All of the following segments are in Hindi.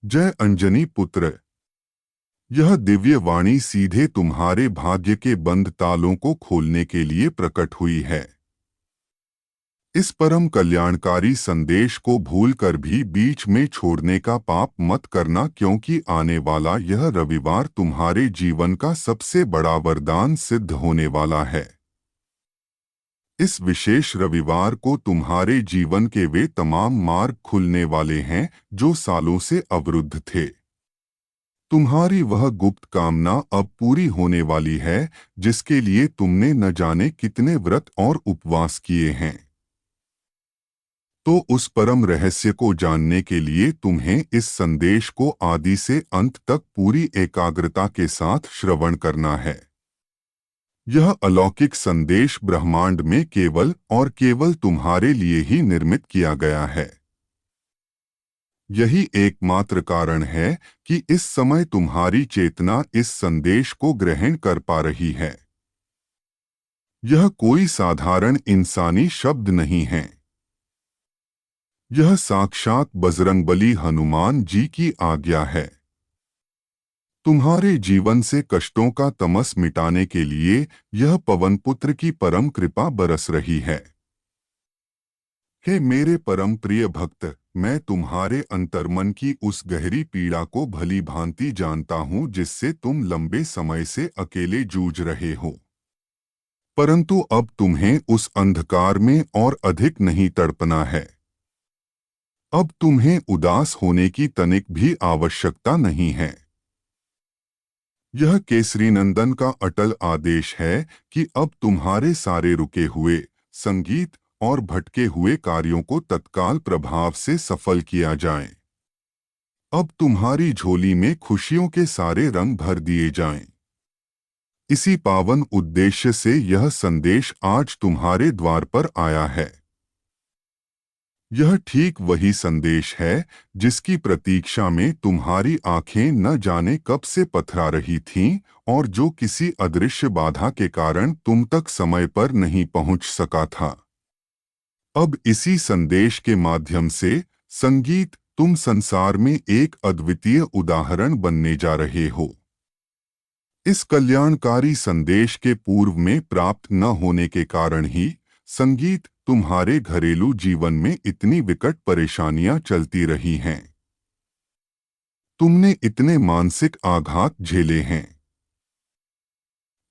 जय अंजनी पुत्र। यह दिव्य वाणी सीधे तुम्हारे भाग्य के बंद तालों को खोलने के लिए प्रकट हुई है। इस परम कल्याणकारी संदेश को भूलकर भी बीच में छोड़ने का पाप मत करना, क्योंकि आने वाला यह रविवार तुम्हारे जीवन का सबसे बड़ा वरदान सिद्ध होने वाला है। इस विशेष रविवार को तुम्हारे जीवन के वे तमाम मार्ग खुलने वाले हैं जो सालों से अवरुद्ध थे। तुम्हारी वह गुप्त कामना अब पूरी होने वाली है जिसके लिए तुमने न जाने कितने व्रत और उपवास किए हैं। तो उस परम रहस्य को जानने के लिए तुम्हें इस संदेश को आदि से अंत तक पूरी एकाग्रता के साथ श्रवण करना है। यह अलौकिक संदेश ब्रह्मांड में केवल और केवल तुम्हारे लिए ही निर्मित किया गया है। यही एकमात्र कारण है कि इस समय तुम्हारी चेतना इस संदेश को ग्रहण कर पा रही है। यह कोई साधारण इंसानी शब्द नहीं है। यह साक्षात बजरंगबली हनुमान जी की आज्ञा है। तुम्हारे जीवन से कष्टों का तमस मिटाने के लिए यह पवन पुत्र की परम कृपा बरस रही है। हे मेरे परम प्रिय भक्त, मैं तुम्हारे अंतर्मन की उस गहरी पीड़ा को भली भांति जानता हूँ जिससे तुम लंबे समय से अकेले जूझ रहे हो। परंतु अब तुम्हें उस अंधकार में और अधिक नहीं तड़पना है। अब तुम्हें उदास होने की तनिक भी आवश्यकता नहीं है। यह केसरी नंदन का अटल आदेश है कि अब तुम्हारे सारे रुके हुए संगीत और भटके हुए कार्यों को तत्काल प्रभाव से सफल किया जाए। अब तुम्हारी झोली में खुशियों के सारे रंग भर दिए जाएं। इसी पावन उद्देश्य से यह संदेश आज तुम्हारे द्वार पर आया है। यह ठीक वही संदेश है जिसकी प्रतीक्षा में तुम्हारी आंखें न जाने कब से पथरा रही थीं और जो किसी अदृश्य बाधा के कारण तुम तक समय पर नहीं पहुंच सका था। अब इसी संदेश के माध्यम से संगीत तुम संसार में एक अद्वितीय उदाहरण बनने जा रहे हो। इस कल्याणकारी संदेश के पूर्व में प्राप्त न होने के कारण ही संगीत तुम्हारे घरेलू जीवन में इतनी विकट परेशानियां चलती रही हैं। तुमने इतने मानसिक आघात झेले हैं,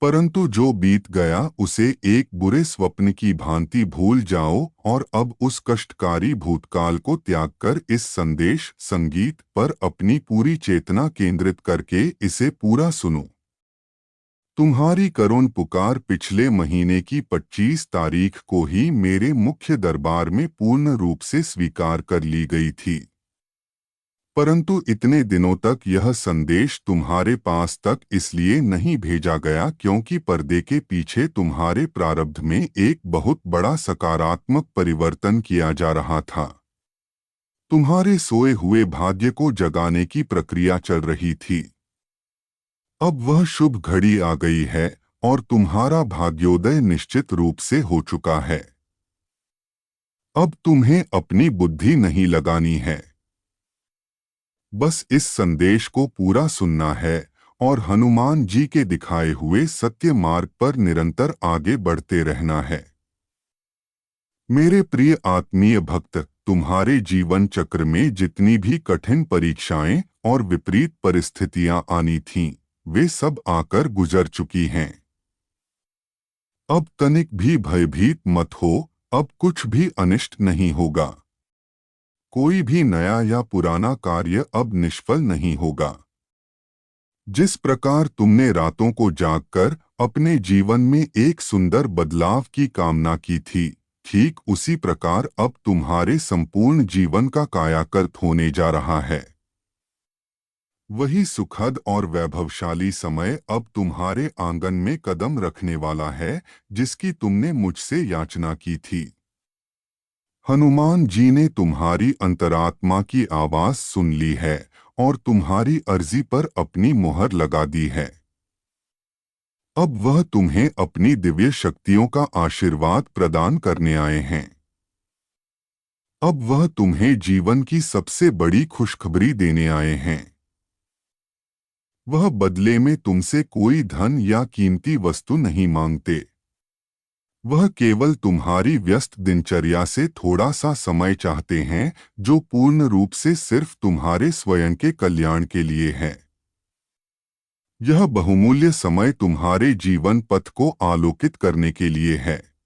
परंतु जो बीत गया उसे एक बुरे स्वप्न की भांति भूल जाओ और अब उस कष्टकारी भूतकाल को त्याग कर इस संदेश संगीत पर अपनी पूरी चेतना केंद्रित करके इसे पूरा सुनो। तुम्हारी करुण पुकार पिछले महीने की 25 तारीख को ही मेरे मुख्य दरबार में पूर्ण रूप से स्वीकार कर ली गई थी, परंतु इतने दिनों तक यह संदेश तुम्हारे पास तक इसलिए नहीं भेजा गया क्योंकि पर्दे के पीछे तुम्हारे प्रारब्ध में एक बहुत बड़ा सकारात्मक परिवर्तन किया जा रहा था। तुम्हारे सोए हुए भाग्य को जगाने की प्रक्रिया चल रही थी। अब वह शुभ घड़ी आ गई है और तुम्हारा भाग्योदय निश्चित रूप से हो चुका है। अब तुम्हें अपनी बुद्धि नहीं लगानी है, बस इस संदेश को पूरा सुनना है और हनुमान जी के दिखाए हुए सत्य मार्ग पर निरंतर आगे बढ़ते रहना है। मेरे प्रिय आत्मीय भक्त, तुम्हारे जीवन चक्र में जितनी भी कठिन परीक्षाएं और विपरीत परिस्थितियां आनी थीं, वे सब आकर गुजर चुकी हैं। अब तनिक भी भयभीत मत हो, अब कुछ भी अनिष्ट नहीं होगा। कोई भी नया या पुराना कार्य अब निष्फल नहीं होगा। जिस प्रकार तुमने रातों को जागकर अपने जीवन में एक सुंदर बदलाव की कामना की थी, ठीक उसी प्रकार अब तुम्हारे संपूर्ण जीवन का कायाकल्प होने जा रहा है। वही सुखद और वैभवशाली समय अब तुम्हारे आंगन में कदम रखने वाला है जिसकी तुमने मुझसे याचना की थी। हनुमान जी ने तुम्हारी अंतरात्मा की आवाज सुन ली है और तुम्हारी अर्जी पर अपनी मुहर लगा दी है। अब वह तुम्हें अपनी दिव्य शक्तियों का आशीर्वाद प्रदान करने आए हैं। अब वह तुम्हें जीवन की सबसे बड़ी खुशखबरी देने आए हैं। वह बदले में तुमसे कोई धन या कीमती वस्तु नहीं मांगते। वह केवल तुम्हारी व्यस्त दिनचर्या से थोड़ा सा समय चाहते हैं, जो पूर्ण रूप से सिर्फ तुम्हारे स्वयं के कल्याण के लिए है। यह बहुमूल्य समय तुम्हारे जीवन पथ को आलोकित करने के लिए है।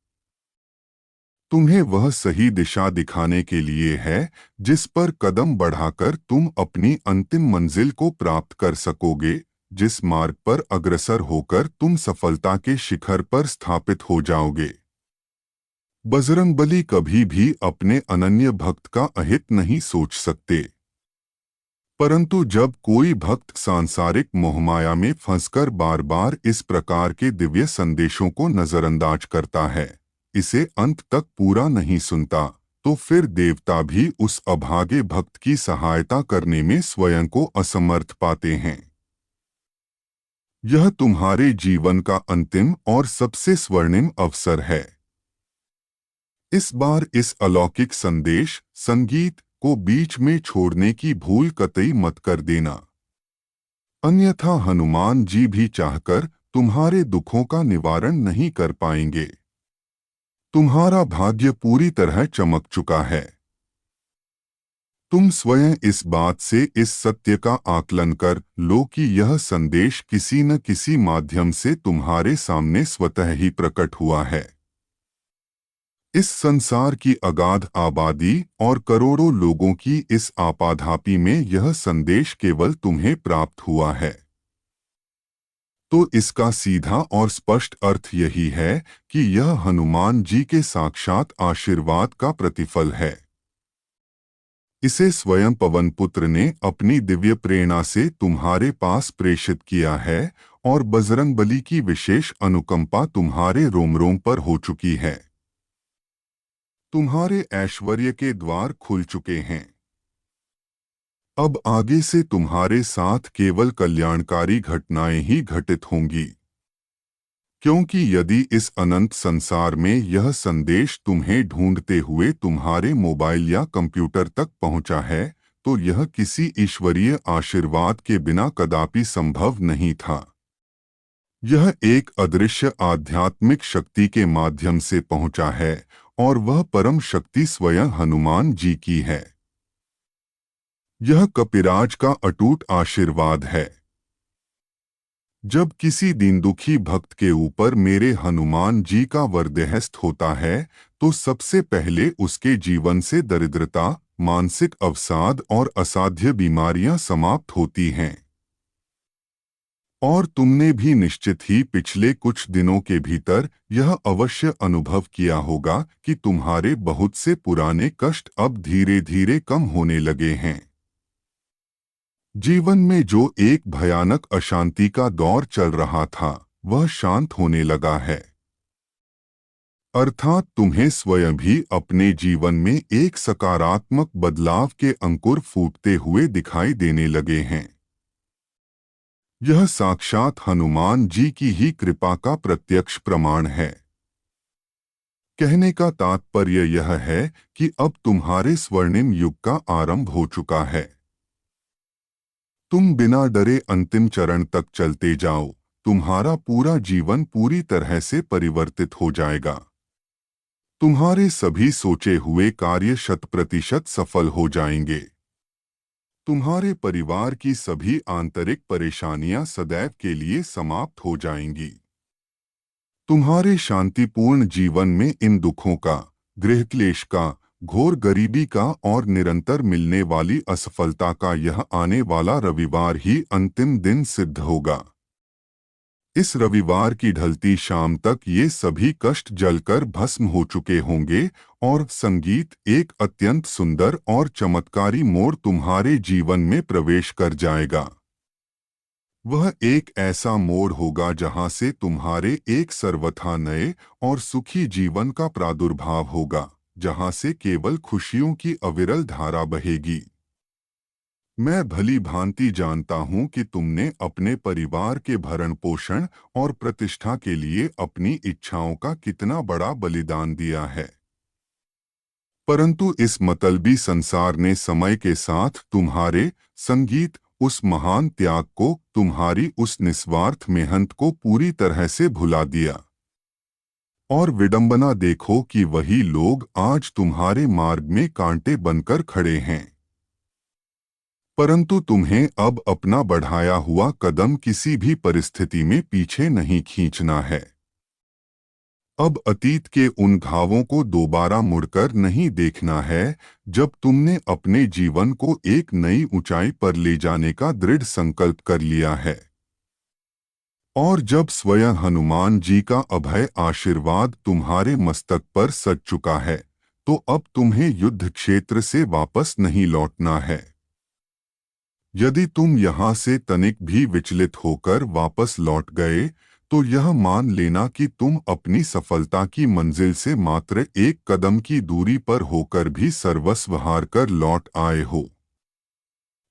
तुम्हें वह सही दिशा दिखाने के लिए है, जिस पर कदम बढ़ाकर तुम अपनी अंतिम मंजिल को प्राप्त कर सकोगे, जिस मार्ग पर अग्रसर होकर तुम सफलता के शिखर पर स्थापित हो जाओगे। बजरंगबली कभी भी अपने अनन्य भक्त का अहित नहीं सोच सकते, परंतु जब कोई भक्त सांसारिक मोहमाया में फंसकर बार बार इस प्रकार के दिव्य संदेशों को नजरअंदाज करता है, इसे अंत तक पूरा नहीं सुनता, तो फिर देवता भी उस अभागे भक्त की सहायता करने में स्वयं को असमर्थ पाते हैं। यह तुम्हारे जीवन का अंतिम और सबसे स्वर्णिम अवसर है। इस बार इस अलौकिक संदेश, संगीत को बीच में छोड़ने की भूल कतई मत कर देना, अन्यथा हनुमान जी भी चाहकर तुम्हारे दुखों का निवारण नहीं कर पाएंगे। तुम्हारा भाग्य पूरी तरह चमक चुका है। तुम स्वयं इस बात से इस सत्य का आकलन कर लो कि यह संदेश किसी न किसी माध्यम से तुम्हारे सामने स्वतः ही प्रकट हुआ है। इस संसार की अगाध आबादी और करोड़ों लोगों की इस आपाधापी में यह संदेश केवल तुम्हें प्राप्त हुआ है। तो इसका सीधा और स्पष्ट अर्थ यही है कि यह हनुमान जी के साक्षात आशीर्वाद का प्रतिफल है। इसे स्वयं पवन पुत्र ने अपनी दिव्य प्रेरणा से तुम्हारे पास प्रेषित किया है और बजरंगबली की विशेष अनुकंपा तुम्हारे रोम रोम पर हो चुकी है। तुम्हारे ऐश्वर्य के द्वार खुल चुके हैं। अब आगे से तुम्हारे साथ केवल कल्याणकारी घटनाएं ही घटित होंगी, क्योंकि यदि इस अनंत संसार में यह संदेश तुम्हें ढूंढते हुए तुम्हारे मोबाइल या कंप्यूटर तक पहुंचा है, तो यह किसी ईश्वरीय आशीर्वाद के बिना कदापि संभव नहीं था। यह एक अदृश्य आध्यात्मिक शक्ति के माध्यम से पहुंचा है और वह परम शक्ति स्वयं हनुमान जी की है। यह कपिराज का अटूट आशीर्वाद है। जब किसी दीनदुखी भक्त के ऊपर मेरे हनुमान जी का वरदहस्त होता है, तो सबसे पहले उसके जीवन से दरिद्रता, मानसिक अवसाद और असाध्य बीमारियां समाप्त होती हैं। और तुमने भी निश्चित ही पिछले कुछ दिनों के भीतर यह अवश्य अनुभव किया होगा कि तुम्हारे बहुत से पुराने कष्ट अब धीरे धीरे कम होने लगे हैं। जीवन में जो एक भयानक अशांति का दौर चल रहा था, वह शांत होने लगा है। अर्थात तुम्हें स्वयं भी अपने जीवन में एक सकारात्मक बदलाव के अंकुर फूटते हुए दिखाई देने लगे हैं। यह साक्षात हनुमान जी की ही कृपा का प्रत्यक्ष प्रमाण है। कहने का तात्पर्य यह है कि अब तुम्हारे स्वर्णिम युग का आरंभ हो चुका है। तुम बिना डरे अंतिम चरण तक चलते जाओ, तुम्हारा पूरा जीवन पूरी तरह से परिवर्तित हो जाएगा। तुम्हारे सभी सोचे हुए कार्य 100% सफल हो जाएंगे। तुम्हारे परिवार की सभी आंतरिक परेशानियां सदैव के लिए समाप्त हो जाएंगी। तुम्हारे शांतिपूर्ण जीवन में इन दुखों का, गृह क्लेश का, घोर गरीबी का और निरंतर मिलने वाली असफलता का यह आने वाला रविवार ही अंतिम दिन सिद्ध होगा। इस रविवार की ढलती शाम तक ये सभी कष्ट जलकर भस्म हो चुके होंगे और संगीत एक अत्यंत सुंदर और चमत्कारी मोड़ तुम्हारे जीवन में प्रवेश कर जाएगा। वह एक ऐसा मोड़ होगा जहां से तुम्हारे एक सर्वथा नए और सुखी जीवन का प्रादुर्भाव होगा, जहां से केवल खुशियों की अविरल धारा बहेगी। मैं भली भांति जानता हूं कि तुमने अपने परिवार के भरण पोषण और प्रतिष्ठा के लिए अपनी इच्छाओं का कितना बड़ा बलिदान दिया है। परंतु इस मतलबी संसार ने समय के साथ तुम्हारे संगीत, उस महान त्याग को, तुम्हारी उस निस्वार्थ मेहनत को पूरी तरह से भुला दिया। और विडंबना देखो कि वही लोग आज तुम्हारे मार्ग में कांटे बनकर खड़े हैं। परंतु तुम्हें अब अपना बढ़ाया हुआ कदम किसी भी परिस्थिति में पीछे नहीं खींचना है। अब अतीत के उन घावों को दोबारा मुड़कर नहीं देखना है जब तुमने अपने जीवन को एक नई ऊंचाई पर ले जाने का दृढ़ संकल्प कर लिया है। और जब स्वयं हनुमान जी का अभय आशीर्वाद तुम्हारे मस्तक पर सज चुका है, तो अब तुम्हें युद्ध क्षेत्र से वापस नहीं लौटना है। यदि तुम यहाँ से तनिक भी विचलित होकर वापस लौट गए, तो यह मान लेना कि तुम अपनी सफलता की मंजिल से मात्र एक कदम की दूरी पर होकर भी सर्वस्व हार कर लौट आए हो।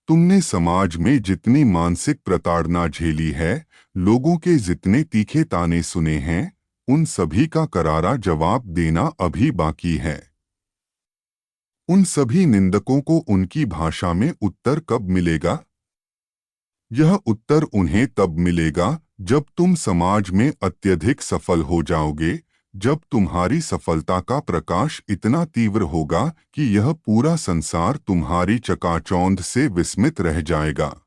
तुमने समाज में जितनी मानसिक प्रताड़ना झेली है, लोगों के जितने तीखे ताने सुने हैं, उन सभी का करारा जवाब देना अभी बाकी है। उन सभी निंदकों को उनकी भाषा में उत्तर कब मिलेगा? यह उत्तर उन्हें तब मिलेगा जब तुम समाज में अत्यधिक सफल हो जाओगे, जब तुम्हारी सफलता का प्रकाश इतना तीव्र होगा कि यह पूरा संसार तुम्हारी चकाचौंध से विस्मित रह जाएगा।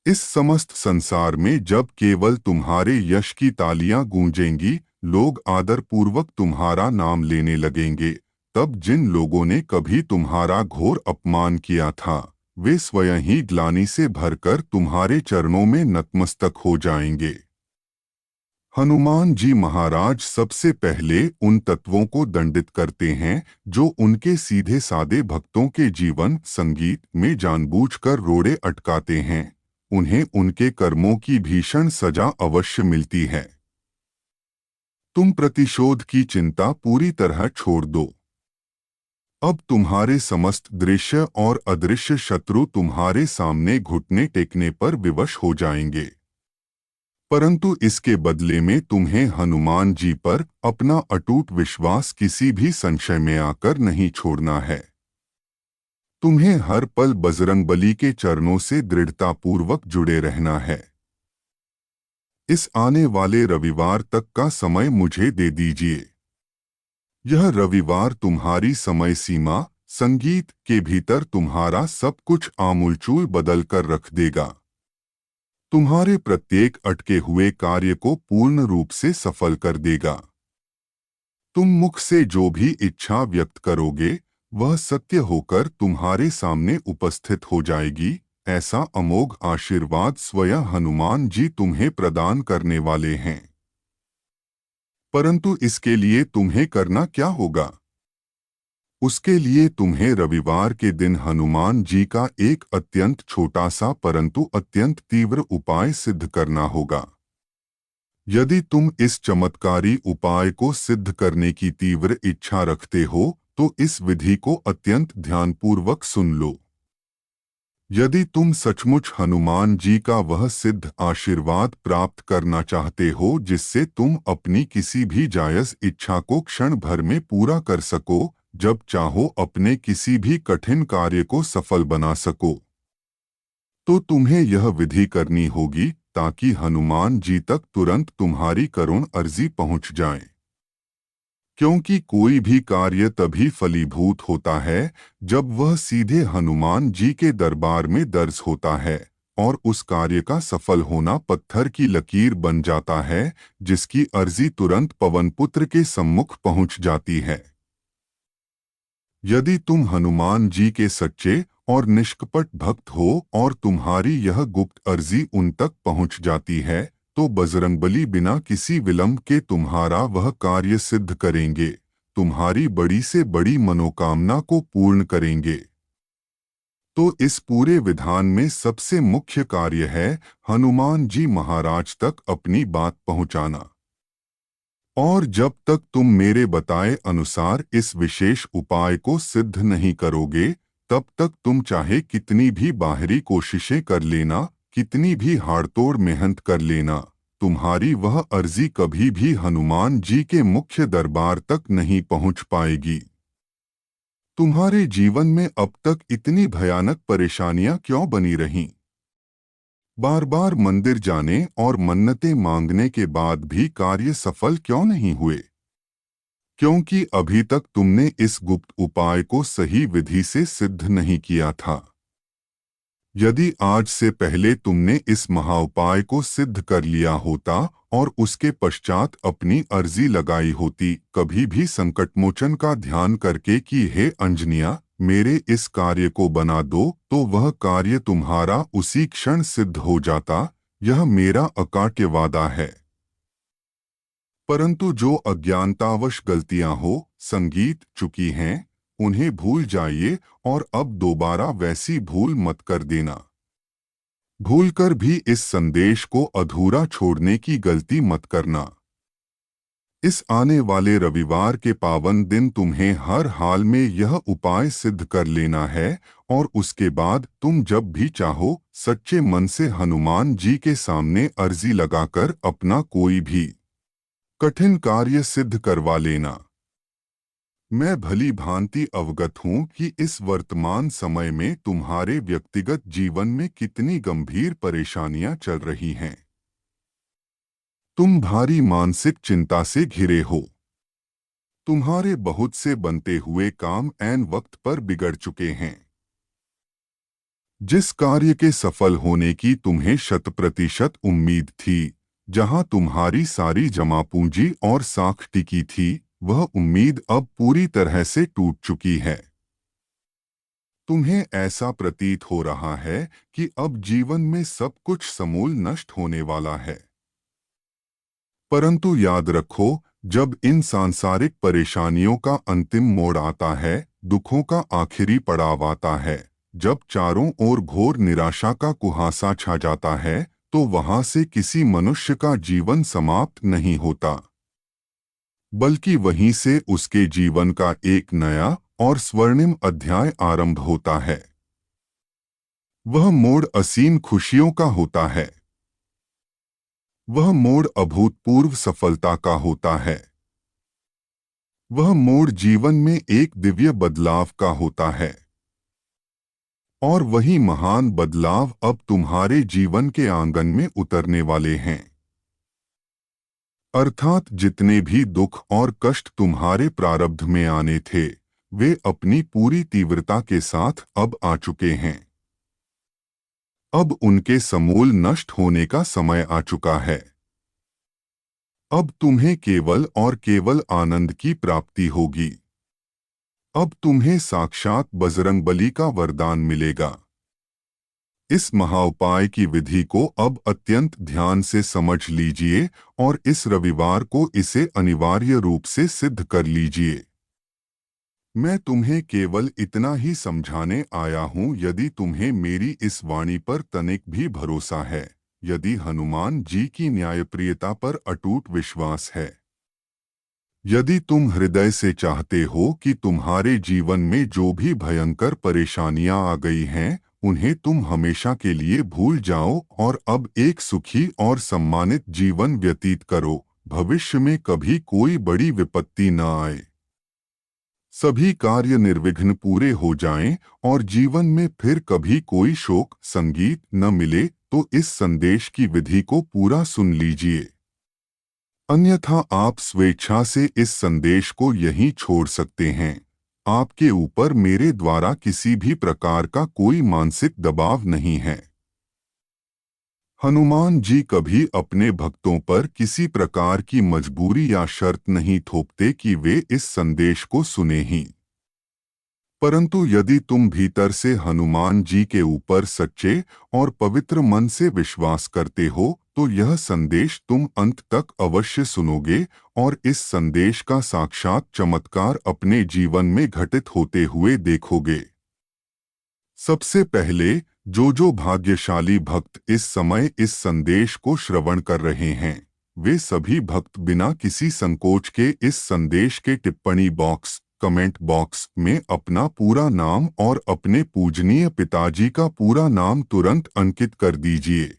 इस समस्त संसार में जब केवल तुम्हारे यश की तालियां गूंजेंगी, लोग आदरपूर्वक तुम्हारा नाम लेने लगेंगे, तब जिन लोगों ने कभी तुम्हारा घोर अपमान किया था, वे स्वयं ही ग्लानि से भरकर तुम्हारे चरणों में नतमस्तक हो जाएंगे। हनुमान जी महाराज सबसे पहले उन तत्वों को दंडित करते हैं जो उनके सीधे सादे भक्तों के जीवन संगीत में जानबूझकर रोड़े अटकाते हैं। उन्हें उनके कर्मों की भीषण सजा अवश्य मिलती है। तुम प्रतिशोध की चिंता पूरी तरह छोड़ दो। अब तुम्हारे समस्त दृश्य और अदृश्य शत्रु तुम्हारे सामने घुटने टेकने पर विवश हो जाएंगे। परंतु इसके बदले में तुम्हें हनुमान जी पर अपना अटूट विश्वास किसी भी संशय में आकर नहीं छोड़ना है। तुम्हें हर पल बजरंगबली के चरणों से दृढ़तापूर्वक जुड़े रहना है। इस आने वाले रविवार तक का समय मुझे दे दीजिए। यह रविवार तुम्हारी समय सीमा, संगीत के भीतर तुम्हारा सब कुछ आमूलचूल बदल कर रख देगा। तुम्हारे प्रत्येक अटके हुए कार्य को पूर्ण रूप से सफल कर देगा। तुम मुख से जो भी इच्छा व्यक्त करोगे, वह सत्य होकर तुम्हारे सामने उपस्थित हो जाएगी। ऐसा अमोघ आशीर्वाद स्वयं हनुमान जी तुम्हें प्रदान करने वाले हैं। परंतु इसके लिए तुम्हें करना क्या होगा? उसके लिए तुम्हें रविवार के दिन हनुमान जी का एक अत्यंत छोटा सा परंतु अत्यंत तीव्र उपाय सिद्ध करना होगा। यदि तुम इस चमत्कारी उपाय को सिद्ध करने की तीव्र इच्छा रखते हो, तो इस विधि को अत्यंत ध्यानपूर्वक सुन लो। यदि तुम सचमुच हनुमान जी का वह सिद्ध आशीर्वाद प्राप्त करना चाहते हो जिससे तुम अपनी किसी भी जायज इच्छा को क्षण भर में पूरा कर सको, जब चाहो अपने किसी भी कठिन कार्य को सफल बना सको, तो तुम्हें यह विधि करनी होगी ताकि हनुमान जी तक तुरंत तुम्हारी करुण अर्जी पहुंच जाए। क्योंकि कोई भी कार्य तभी फलीभूत होता है जब वह सीधे हनुमान जी के दरबार में दर्ज होता है और उस कार्य का सफल होना पत्थर की लकीर बन जाता है, जिसकी अर्जी तुरंत पवनपुत्र के सम्मुख पहुंच जाती है। यदि तुम हनुमान जी के सच्चे और निष्कपट भक्त हो और तुम्हारी यह गुप्त अर्जी उन तक पहुंच जाती है, तो बजरंगबली बिना किसी विलंब के तुम्हारा वह कार्य सिद्ध करेंगे, तुम्हारी बड़ी से बड़ी मनोकामना को पूर्ण करेंगे। तो इस पूरे विधान में सबसे मुख्य कार्य है हनुमान जी महाराज तक अपनी बात पहुंचाना। और जब तक तुम मेरे बताए अनुसार इस विशेष उपाय को सिद्ध नहीं करोगे, तब तक तुम चाहे कितनी भी बाहरी कोशिशें कर लेना, कितनी भी हाड़तोड़ मेहनत कर लेना, तुम्हारी वह अर्जी कभी भी हनुमान जी के मुख्य दरबार तक नहीं पहुंच पाएगी। तुम्हारे जीवन में अब तक इतनी भयानक परेशानियां क्यों बनी रहीं? बार बार मंदिर जाने और मन्नतें मांगने के बाद भी कार्य सफल क्यों नहीं हुए? क्योंकि अभी तक तुमने इस गुप्त उपाय को सही विधि से सिद्ध नहीं किया था। यदि आज से पहले तुमने इस महाउपाय को सिद्ध कर लिया होता और उसके पश्चात अपनी अर्जी लगाई होती, कभी भी संकटमोचन का ध्यान करके कि हे अंजनिया, मेरे इस कार्य को बना दो, तो वह कार्य तुम्हारा उसी क्षण सिद्ध हो जाता। यह मेरा अकाट्य वादा है। परंतु जो अज्ञानतावश गलतियां हो संगीत चुकी हैं, उन्हें भूल जाइए और अब दोबारा वैसी भूल मत कर देना। भूलकर भी इस संदेश को अधूरा छोड़ने की गलती मत करना। इस आने वाले रविवार के पावन दिन तुम्हें हर हाल में यह उपाय सिद्ध कर लेना है और उसके बाद तुम जब भी चाहो सच्चे मन से हनुमान जी के सामने अर्जी लगाकर अपना कोई भी कठिन कार्य सिद्ध करवा लेना। मैं भली भांति अवगत हूं कि इस वर्तमान समय में तुम्हारे व्यक्तिगत जीवन में कितनी गंभीर परेशानियां चल रही हैं। तुम भारी मानसिक चिंता से घिरे हो। तुम्हारे बहुत से बनते हुए काम ऐन वक्त पर बिगड़ चुके हैं। जिस कार्य के सफल होने की तुम्हें 100% उम्मीद थी, जहां तुम्हारी सारी जमा पूंजी और साख टिकी थी, वह उम्मीद अब पूरी तरह से टूट चुकी है। तुम्हें ऐसा प्रतीत हो रहा है कि अब जीवन में सब कुछ समूल नष्ट होने वाला है। परंतु याद रखो, जब इन सांसारिक परेशानियों का अंतिम मोड़ आता है, दुखों का आखिरी पड़ाव आता है, जब चारों ओर घोर निराशा का कुहासा छा जाता है, तो वहां से किसी मनुष्य का जीवन समाप्त नहीं होता, बल्कि वहीं से उसके जीवन का एक नया और स्वर्णिम अध्याय आरंभ होता है। वह मोड़ असीम खुशियों का होता है। वह मोड़ अभूतपूर्व सफलता का होता है। वह मोड़ जीवन में एक दिव्य बदलाव का होता है। और वही महान बदलाव अब तुम्हारे जीवन के आंगन में उतरने वाले हैं। अर्थात जितने भी दुख और कष्ट तुम्हारे प्रारब्ध में आने थे, वे अपनी पूरी तीव्रता के साथ अब आ चुके हैं। अब उनके समूल नष्ट होने का समय आ चुका है। अब तुम्हें केवल और केवल आनंद की प्राप्ति होगी। अब तुम्हें साक्षात बजरंगबली का वरदान मिलेगा। इस महाउपाय की विधि को अब अत्यंत ध्यान से समझ लीजिए और इस रविवार को इसे अनिवार्य रूप से सिद्ध कर लीजिए। मैं तुम्हें केवल इतना ही समझाने आया हूं। यदि तुम्हें मेरी इस वाणी पर तनिक भी भरोसा है, यदि हनुमान जी की न्यायप्रियता पर अटूट विश्वास है, यदि तुम हृदय से चाहते हो कि तुम्हारे जीवन में जो भी भयंकर परेशानियां आ गई हैं, उन्हें तुम हमेशा के लिए भूल जाओ और अब एक सुखी और सम्मानित जीवन व्यतीत करो, भविष्य में कभी कोई बड़ी विपत्ति न आए, सभी कार्य निर्विघ्न पूरे हो जाएं और जीवन में फिर कभी कोई शोक संगीत न मिले, तो इस संदेश की विधि को पूरा सुन लीजिए। अन्यथा आप स्वेच्छा से इस संदेश को यहीं छोड़ सकते हैं। आपके ऊपर मेरे द्वारा किसी भी प्रकार का कोई मानसिक दबाव नहीं है। हनुमान जी कभी अपने भक्तों पर किसी प्रकार की मजबूरी या शर्त नहीं थोपते कि वे इस संदेश को सुने ही। परंतु यदि तुम भीतर से हनुमान जी के ऊपर सच्चे और पवित्र मन से विश्वास करते हो, तो यह संदेश तुम अंत तक अवश्य सुनोगे और इस संदेश का साक्षात चमत्कार अपने जीवन में घटित होते हुए देखोगे। सबसे पहले जो भाग्यशाली भक्त इस समय इस संदेश को श्रवण कर रहे हैं, वे सभी भक्त बिना किसी संकोच के इस संदेश के टिप्पणी बॉक्स कमेंट बॉक्स में अपना पूरा नाम और अपने पूजनीय पिताजी का पूरा नाम तुरंत अंकित कर दीजिए।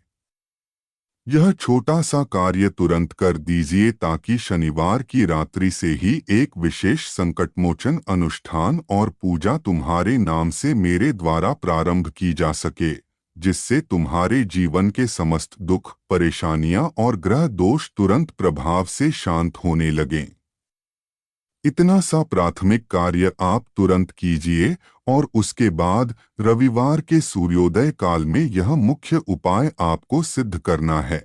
यह छोटा सा कार्य तुरंत कर दीजिए ताकि शनिवार की रात्रि से ही एक विशेष संकटमोचन अनुष्ठान और पूजा तुम्हारे नाम से मेरे द्वारा प्रारंभ की जा सके, जिससे तुम्हारे जीवन के समस्त दुख, परेशानियां और ग्रह दोष तुरंत प्रभाव से शांत होने लगें। इतना सा प्राथमिक कार्य आप तुरंत कीजिए और उसके बाद रविवार के सूर्योदय काल में यह मुख्य उपाय आपको सिद्ध करना है।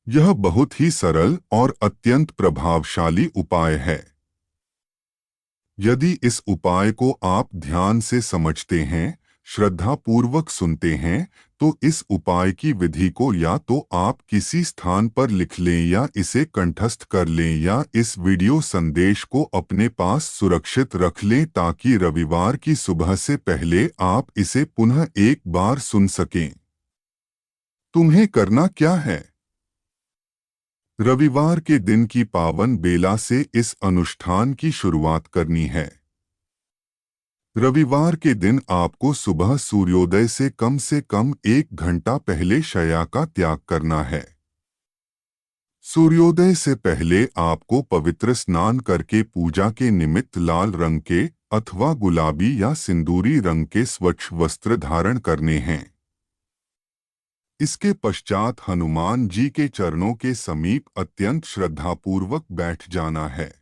यह बहुत ही सरल और अत्यंत प्रभावशाली उपाय है। यदि इस उपाय को आप ध्यान से समझते हैं, श्रद्धापूर्वक सुनते हैं, तो इस उपाय की विधि को या तो आप किसी स्थान पर लिख लें या इसे कंठस्थ कर लें या इस वीडियो संदेश को अपने पास सुरक्षित रख लें ताकि रविवार की सुबह से पहले आप इसे पुनः एक बार सुन सकें। तुम्हें करना क्या है? रविवार के दिन की पावन बेला से इस अनुष्ठान की शुरुआत करनी है। रविवार के दिन आपको सुबह सूर्योदय से कम 1 घंटा पहले शय्या का त्याग करना है। सूर्योदय से पहले आपको पवित्र स्नान करके पूजा के निमित्त लाल रंग के अथवा गुलाबी या सिंदूरी रंग के स्वच्छ वस्त्र धारण करने हैं। इसके पश्चात हनुमान जी के चरणों के समीप अत्यंत श्रद्धापूर्वक बैठ जाना है।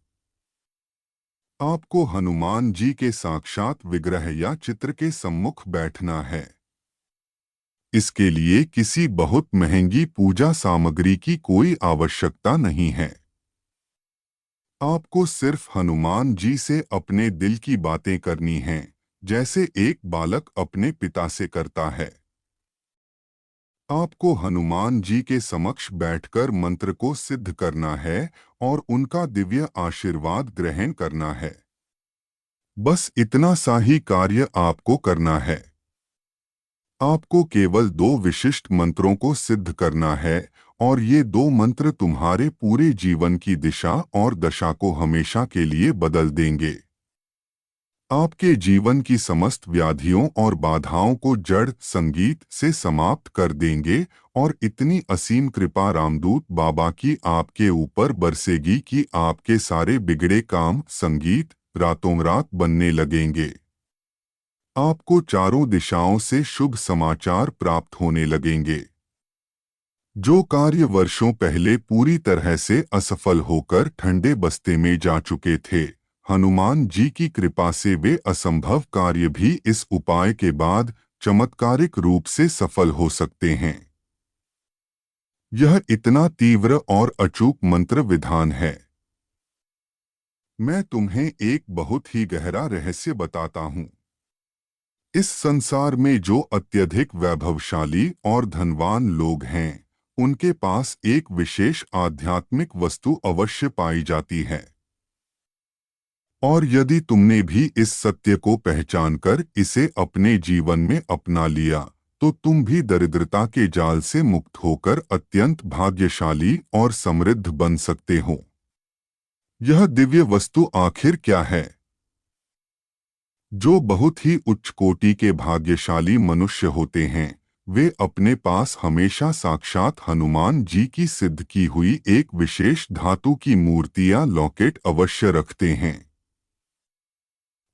आपको हनुमान जी के साक्षात विग्रह या चित्र के सम्मुख बैठना है। इसके लिए किसी बहुत महंगी पूजा सामग्री की कोई आवश्यकता नहीं है। आपको सिर्फ हनुमान जी से अपने दिल की बातें करनी हैं, जैसे एक बालक अपने पिता से करता है। आपको हनुमान जी के समक्ष बैठकर मंत्र को सिद्ध करना है और उनका दिव्य आशीर्वाद ग्रहण करना है। बस इतना सा ही कार्य आपको करना है। आपको केवल 2 विशिष्ट मंत्रों को सिद्ध करना है और ये 2 मंत्र तुम्हारे पूरे जीवन की दिशा और दशा को हमेशा के लिए बदल देंगे। आपके जीवन की समस्त व्याधियों और बाधाओं को जड़ संगीत से समाप्त कर देंगे और इतनी असीम कृपा रामदूत बाबा की आपके ऊपर बरसेगी कि आपके सारे बिगड़े काम संगीत रातों रात बनने लगेंगे। आपको चारों दिशाओं से शुभ समाचार प्राप्त होने लगेंगे। जो कार्य वर्षों पहले पूरी तरह से असफल होकर ठंडे बस्ते में जा चुके थे, हनुमान जी की कृपा से वे असंभव कार्य भी इस उपाय के बाद चमत्कारिक रूप से सफल हो सकते हैं। यह इतना तीव्र और अचूक मंत्र विधान है। मैं तुम्हें एक बहुत ही गहरा रहस्य बताता हूँ। इस संसार में जो अत्यधिक वैभवशाली और धनवान लोग हैं, उनके पास एक विशेष आध्यात्मिक वस्तु अवश्य पाई जाती है। और यदि तुमने भी इस सत्य को पहचानकर इसे अपने जीवन में अपना लिया, तो तुम भी दरिद्रता के जाल से मुक्त होकर अत्यंत भाग्यशाली और समृद्ध बन सकते हो। यह दिव्य वस्तु आखिर क्या है? जो बहुत ही उच्च कोटि के भाग्यशाली मनुष्य होते हैं, वे अपने पास हमेशा साक्षात हनुमान जी की सिद्ध की हुई एक विशेष धातु की मूर्ति या लॉकेट अवश्य रखते हैं।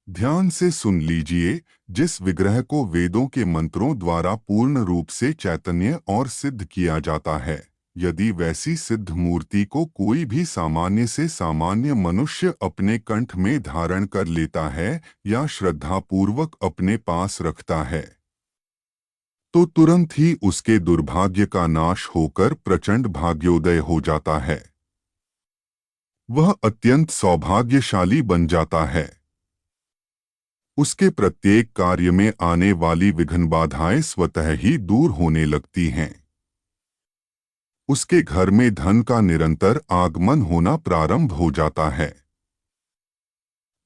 ध्यान से सुन लीजिए, जिस विग्रह को वेदों के मंत्रों द्वारा पूर्ण रूप से चैतन्य और सिद्ध किया जाता है, यदि वैसी सिद्ध मूर्ति को कोई भी सामान्य से सामान्य मनुष्य अपने कंठ में धारण कर लेता है या श्रद्धापूर्वक अपने पास रखता है, तो तुरंत ही उसके दुर्भाग्य का नाश होकर प्रचंड भाग्योदय हो जाता है। वह अत्यंत सौभाग्यशाली बन जाता है। उसके प्रत्येक कार्य में आने वाली विघ्न बाधाएं स्वतः ही दूर होने लगती हैं। उसके घर में धन का निरंतर आगमन होना प्रारंभ हो जाता है।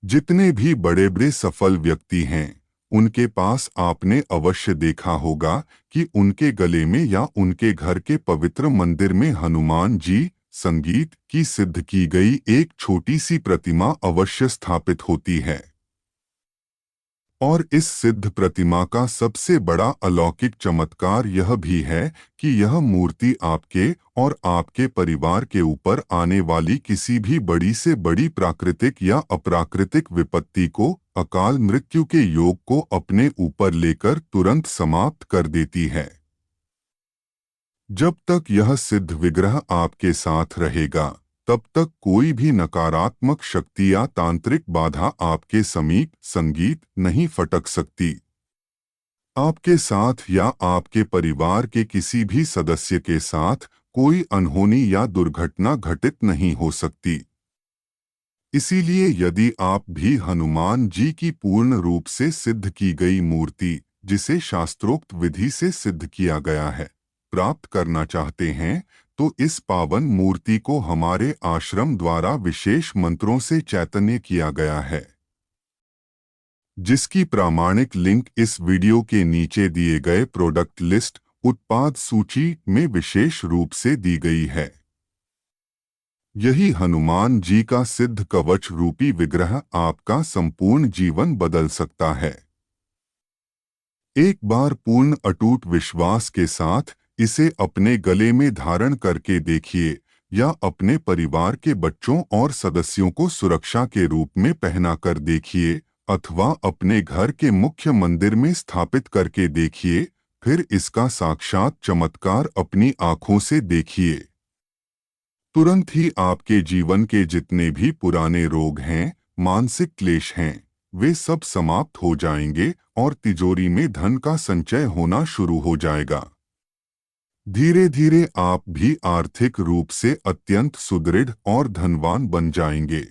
जितने भी बड़े बड़े सफल व्यक्ति हैं, उनके पास आपने अवश्य देखा होगा कि उनके गले में या उनके घर के पवित्र मंदिर में हनुमान जी संगीत की सिद्ध की गई एक छोटी सी प्रतिमा अवश्य स्थापित होती है। और इस सिद्ध प्रतिमा का सबसे बड़ा अलौकिक चमत्कार यह भी है कि यह मूर्ति आपके और आपके परिवार के ऊपर आने वाली किसी भी बड़ी से बड़ी प्राकृतिक या अप्राकृतिक विपत्ति को, अकाल मृत्यु के योग को अपने ऊपर लेकर तुरंत समाप्त कर देती है। जब तक यह सिद्ध विग्रह आपके साथ रहेगा, तब तक कोई भी नकारात्मक शक्ति या तांत्रिक बाधा आपके समीप संगीत नहीं फटक सकती। आपके साथ या आपके परिवार के किसी भी सदस्य के साथ कोई अनहोनी या दुर्घटना घटित नहीं हो सकती। इसीलिए यदि आप भी हनुमान जी की पूर्ण रूप से सिद्ध की गई मूर्ति, जिसे शास्त्रोक्त विधि से सिद्ध किया गया है, प्राप्त करना चाहते हैं, तो इस पावन मूर्ति को हमारे आश्रम द्वारा विशेष मंत्रों से चैतन्य किया गया है, जिसकी प्रामाणिक लिंक इस वीडियो के नीचे दिए गए प्रोडक्ट लिस्ट उत्पाद सूची में विशेष रूप से दी गई है। यही हनुमान जी का सिद्ध कवच रूपी विग्रह आपका संपूर्ण जीवन बदल सकता है। एक बार पूर्ण अटूट विश्वास के साथ इसे अपने गले में धारण करके देखिए या अपने परिवार के बच्चों और सदस्यों को सुरक्षा के रूप में पहनाकर देखिए, अथवा अपने घर के मुख्य मंदिर में स्थापित करके देखिए, फिर इसका साक्षात चमत्कार अपनी आंखों से देखिए। तुरंत ही आपके जीवन के जितने भी पुराने रोग हैं, मानसिक क्लेश हैं, वे सब समाप्त हो जाएंगे और तिजोरी में धन का संचय होना शुरू हो जाएगा। धीरे धीरे आप भी आर्थिक रूप से अत्यंत सुदृढ़ और धनवान बन जाएंगे।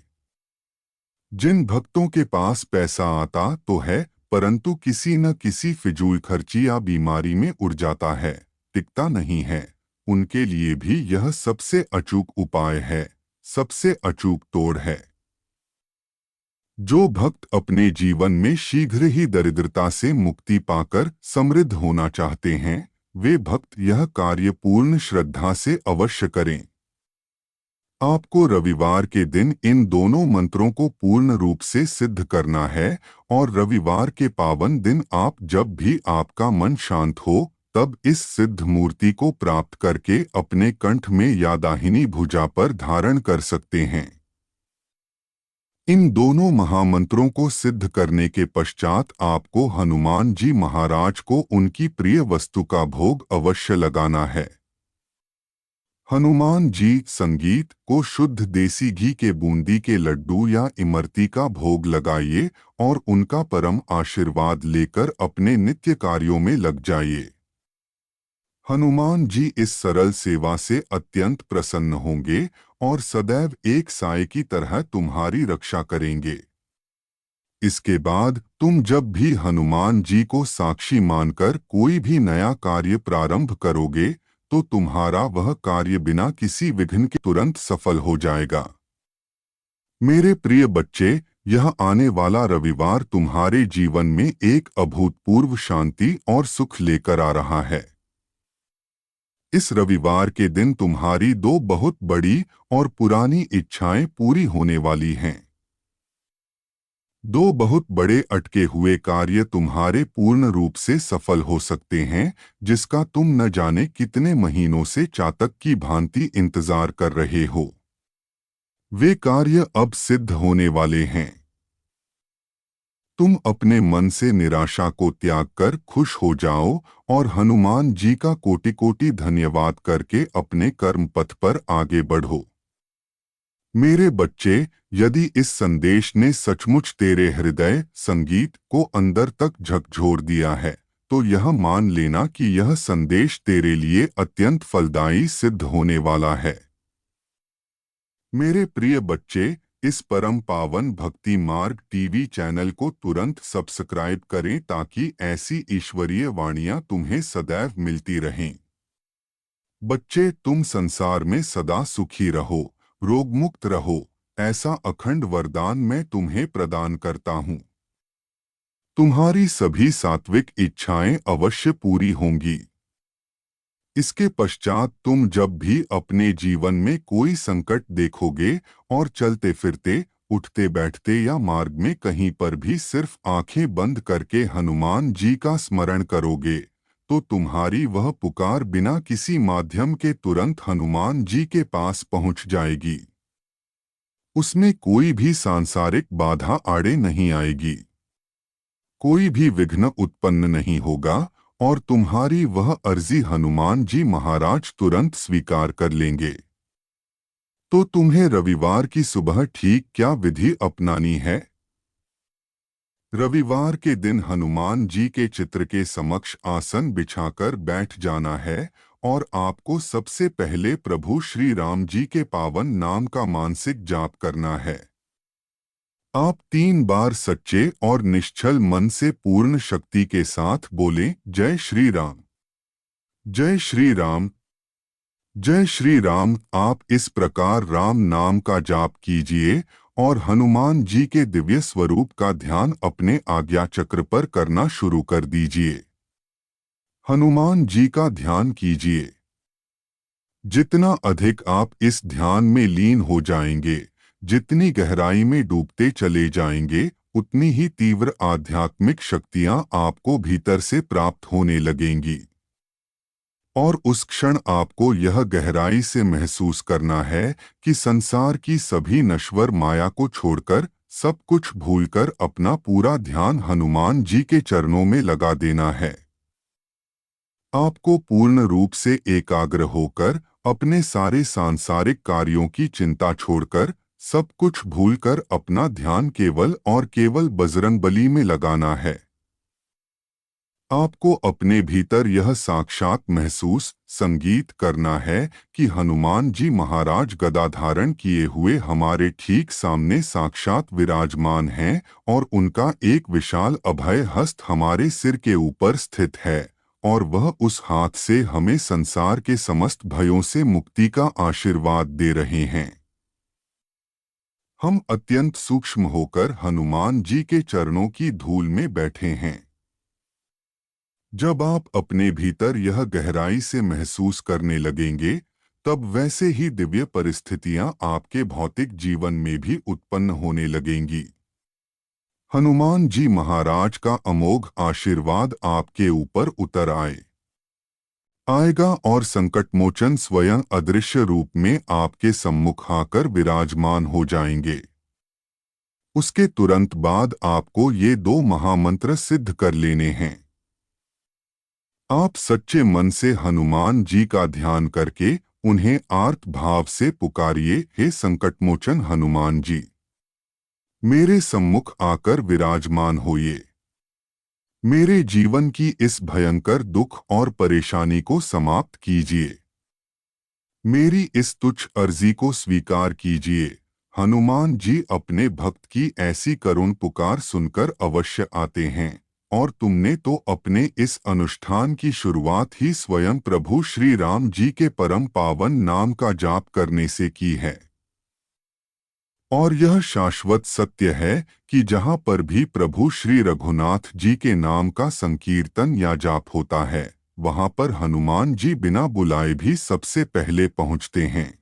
जिन भक्तों के पास पैसा आता तो है, परंतु किसी न किसी फिजूल खर्ची या बीमारी में उड़ जाता है, टिकता नहीं है, उनके लिए भी यह सबसे अचूक उपाय है, सबसे अचूक तोड़ है। जो भक्त अपने जीवन में शीघ्र ही दरिद्रता से मुक्ति पाकर समृद्ध होना चाहते हैं, वे भक्त यह कार्य पूर्ण श्रद्धा से अवश्य करें। आपको रविवार के दिन इन दोनों मंत्रों को पूर्ण रूप से सिद्ध करना है और रविवार के पावन दिन आप जब भी आपका मन शांत हो, तब इस सिद्ध मूर्ति को प्राप्त करके अपने कंठ में या दाहिनी भुजा पर धारण कर सकते हैं। इन दोनों महामंत्रों को सिद्ध करने के पश्चात आपको हनुमान जी महाराज को उनकी प्रिय वस्तु का भोग अवश्य लगाना है। हनुमान जी संगीत को शुद्ध देसी घी के बूंदी के लड्डू या इमरती का भोग लगाइए और उनका परम आशीर्वाद लेकर अपने नित्य कार्यों में लग जाइए। हनुमान जी इस सरल सेवा से अत्यंत प्रसन्न होंगे और सदैव एक साए की तरह तुम्हारी रक्षा करेंगे। इसके बाद तुम जब भी हनुमान जी को साक्षी मानकर कोई भी नया कार्य प्रारंभ करोगे, तो तुम्हारा वह कार्य बिना किसी विघ्न के तुरंत सफल हो जाएगा। मेरे प्रिय बच्चे, यह आने वाला रविवार तुम्हारे जीवन में एक अभूतपूर्व शांति और सुख लेकर आ रहा है। इस रविवार के दिन तुम्हारी दो बहुत बड़ी और पुरानी इच्छाएं पूरी होने वाली हैं। दो बहुत बड़े अटके हुए कार्य तुम्हारे पूर्ण रूप से सफल हो सकते हैं, जिसका तुम न जाने कितने महीनों से चातक की भांति इंतजार कर रहे हो। वे कार्य अब सिद्ध होने वाले हैं। तुम अपने मन से निराशा को त्याग कर खुश हो जाओ और हनुमान जी का कोटि कोटि धन्यवाद करके अपने कर्म पथ पर आगे बढ़ो। मेरे बच्चे, यदि इस संदेश ने सचमुच तेरे हृदय संगीत को अंदर तक झकझोर दिया है, तो यह मान लेना कि यह संदेश तेरे लिए अत्यंत फलदायी सिद्ध होने वाला है। मेरे प्रिय बच्चे, इस परम पावन भक्ति मार्ग टीवी चैनल को तुरंत सब्सक्राइब करें ताकि ऐसी ईश्वरीय वाणियां तुम्हें सदैव मिलती रहें। बच्चे, तुम संसार में सदा सुखी रहो, रोगमुक्त रहो, ऐसा अखंड वरदान मैं तुम्हें प्रदान करता हूँ। तुम्हारी सभी सात्विक इच्छाएं अवश्य पूरी होंगी। इसके पश्चात तुम जब भी अपने जीवन में कोई संकट देखोगे और चलते फिरते, उठते बैठते या मार्ग में कहीं पर भी सिर्फ आंखें बंद करके हनुमान जी का स्मरण करोगे तो तुम्हारी वह पुकार बिना किसी माध्यम के तुरंत हनुमान जी के पास पहुंच जाएगी। उसमें कोई भी सांसारिक बाधा आड़े नहीं आएगी, कोई भी विघ्न उत्पन्न नहीं होगा और तुम्हारी वह अर्जी हनुमान जी महाराज तुरंत स्वीकार कर लेंगे। तो तुम्हें रविवार की सुबह ठीक क्या विधि अपनानी है? रविवार के दिन हनुमान जी के चित्र के समक्ष आसन बिछाकर बैठ जाना है और आपको सबसे पहले प्रभु श्री राम जी के पावन नाम का मानसिक जाप करना है। आप 3 बार सच्चे और निश्चल मन से पूर्ण शक्ति के साथ बोलें, जय श्री राम, जय श्री राम, जय श्री राम। आप इस प्रकार राम नाम का जाप कीजिए और हनुमान जी के दिव्य स्वरूप का ध्यान अपने आज्ञा चक्र पर करना शुरू कर दीजिए। हनुमान जी का ध्यान कीजिए। जितना अधिक आप इस ध्यान में लीन हो जाएंगे, जितनी गहराई में डूबते चले जाएंगे, उतनी ही तीव्र आध्यात्मिक शक्तियां आपको भीतर से प्राप्त होने लगेंगी। और उस क्षण आपको यह गहराई से महसूस करना है कि संसार की सभी नश्वर माया को छोड़कर, सब कुछ भूलकर अपना पूरा ध्यान हनुमान जी के चरणों में लगा देना है। आपको पूर्ण रूप से एकाग्र होकर अपने सारे सांसारिक कार्यों की चिंता छोड़कर, सब कुछ भूलकर अपना ध्यान केवल और केवल बजरंगबली में लगाना है। आपको अपने भीतर यह साक्षात महसूस संगीत करना है कि हनुमान जी महाराज गदा धारण किए हुए हमारे ठीक सामने साक्षात विराजमान हैं और उनका एक विशाल अभय हस्त हमारे सिर के ऊपर स्थित है और वह उस हाथ से हमें संसार के समस्त भयों से मुक्ति का आशीर्वाद दे रहे हैं। हम अत्यंत सूक्ष्म होकर हनुमान जी के चरणों की धूल में बैठे हैं। जब आप अपने भीतर यह गहराई से महसूस करने लगेंगे, तब वैसे ही दिव्य परिस्थितियां आपके भौतिक जीवन में भी उत्पन्न होने लगेंगी। हनुमान जी महाराज का अमोघ आशीर्वाद आपके ऊपर उतर आएगा और संकटमोचन स्वयं अदृश्य रूप में आपके सम्मुख आकर विराजमान हो जाएंगे। उसके तुरंत बाद आपको ये 2 महामंत्र सिद्ध कर लेने हैं। आप सच्चे मन से हनुमान जी का ध्यान करके उन्हें आर्त भाव से पुकारिए, हे संकटमोचन हनुमान जी, मेरे सम्मुख आकर विराजमान होइए। मेरे जीवन की इस भयंकर दुख और परेशानी को समाप्त कीजिए। मेरी इस तुच्छ अर्जी को स्वीकार कीजिए। हनुमान जी अपने भक्त की ऐसी करुण पुकार सुनकर अवश्य आते हैं और तुमने तो अपने इस अनुष्ठान की शुरुआत ही स्वयं प्रभु श्री राम जी के परम पावन नाम का जाप करने से की है। और यह शाश्वत सत्य है कि जहाँ पर भी प्रभु श्री रघुनाथ जी के नाम का संकीर्तन या जाप होता है, वहाँ पर हनुमान जी बिना बुलाए भी सबसे पहले पहुँचते हैं।